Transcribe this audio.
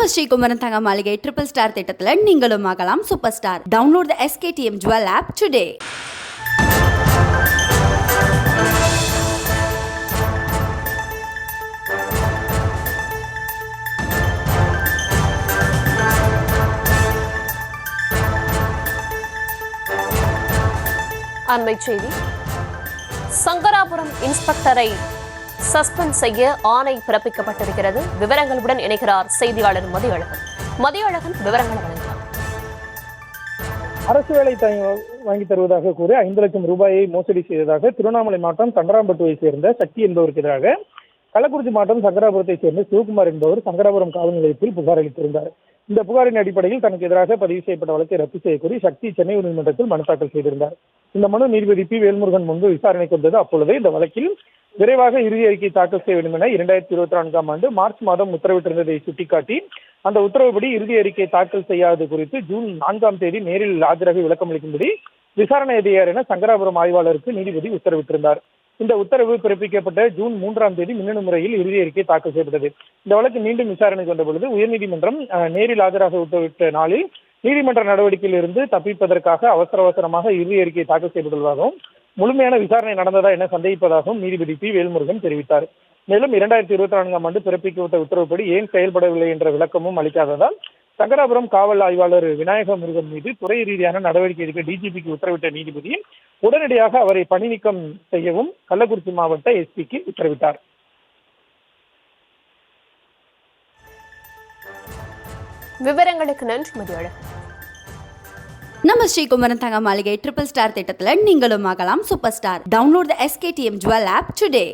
நம்ம ஸ்ரீகுமரன் தங்க மாளிகை ட்ரிபிள் ஸ்டார் திட்டத்துல நீங்களும் ஆகலாம் super star. Download the SKTM Jewel app today. அண்மைச் செய்தி. சங்கராபுரம் இன்ஸ்பெக்டரை சஸ்பெண்ட் செய்ய ஆணை பிறப்பிக்கப்பட்டிருக்கிறது. விவரங்களுடன் இணைகிறார் செய்தியாளர் மதியழகன். மதியழகன், விவரங்களை வழங்கலாம். அரசு வேலை வாங்கி தருவதாக கூறி 5 லட்சம் ரூபாயை மோசடி செய்ததாக திருவண்ணாமலை மாவட்டம் தண்டராம்பட்டுவை சேர்ந்த சக்தி என்பவருக்கு எதிராக கள்ளக்குறிச்சி மாவட்டம் சங்கராபுரத்தை சேர்ந்த சிவகுமார் என்பவர் சங்கராபுரம் காவல் நிலையத்தில் புகார் அளித்திருந்தார். இந்த புகாரின் அடிப்படையில் தனக்கு எதிராக பதிவு செய்யப்பட்ட வழக்கை ரத்து செய்ய கோரி சக்தி சென்னை உயர்நீதிமன்றத்தில் மனு தாக்கல் செய்திருந்தார். இந்த மனு நீதிபதி பி வேல்முருகன் முன்பு விசாரணைக்கு வந்தது. அப்பொழுது இந்த வழக்கில் விரைவாக இறுதி அறிக்கை தாக்கல் செய்ய வேண்டும் என 2024ஆம் ஆண்டு மார்ச் மாதம் உத்தரவிட்டிருந்ததை சுட்டிக்காட்டி அந்த உத்தரவுப்படி இறுதி அறிக்கை தாக்கல் செய்யாது குறித்து ஜூன் 4ஆம் தேதி நேரில் ஆஜராக விளக்கம் அளிக்கும்படி விசாரணை அதிகாரி என சங்கராபுரம் ஆய்வாளருக்கு நீதிபதி உத்தரவிட்டிருந்தார். இந்த உத்தரவு பிறப்பிக்கப்பட்ட ஜூன் 3ஆம் தேதி மின்னணு முறையில் இறுதி அறிக்கை தாக்கல் செய்யப்பட்டது. இந்த வழக்கு மீண்டும் விசாரணை கொண்ட பொழுது உயர்நீதிமன்றம் நேரில் ஆஜராக உத்தரவிட்ட நாளில் நீதிமன்ற நடவடிக்கையில் இருந்து தப்பிப்பதற்காக அவசரமாக இறுதி அறிக்கை தாக்கல் செய்யப்பட்டுள்ளதாகவும் முழுமையான விசாரணை நடந்ததா என சந்தேகிப்பதாகவும் நீதிபதி பி வேல்முருகன் தெரிவித்தார். மேலும் 2024ஆம் ஆண்டு பிறப்பிக்கப்பட்ட உத்தரவுப்படி ஏன் செயல்படவில்லை என்ற விளக்கமும் அளிக்காததால் சங்கராபுரம் காவல் ஆய்வாளர் விநாயக முருகன் மீது துறை ரீதியான நடவடிக்கை எடுக்க டிஜிபிக்கு உத்தரவிட்ட நீதிபதி உடனடியாக அவரை பணி நீக்கம் செய்யவும் கள்ளக்குறிச்சி மாவட்ட எஸ்பிக்கு உத்தரவிட்டார். விவரங்களுக்கு நன்றி மதியழகன். நம்ம ஸ்ரீகுமரன் தங்க மாளிகை ட்ரிபிள் ஸ்டார் திட்டத்துல நீங்களும் ஆகலாம் super star. Download the SKTM Jewel app today.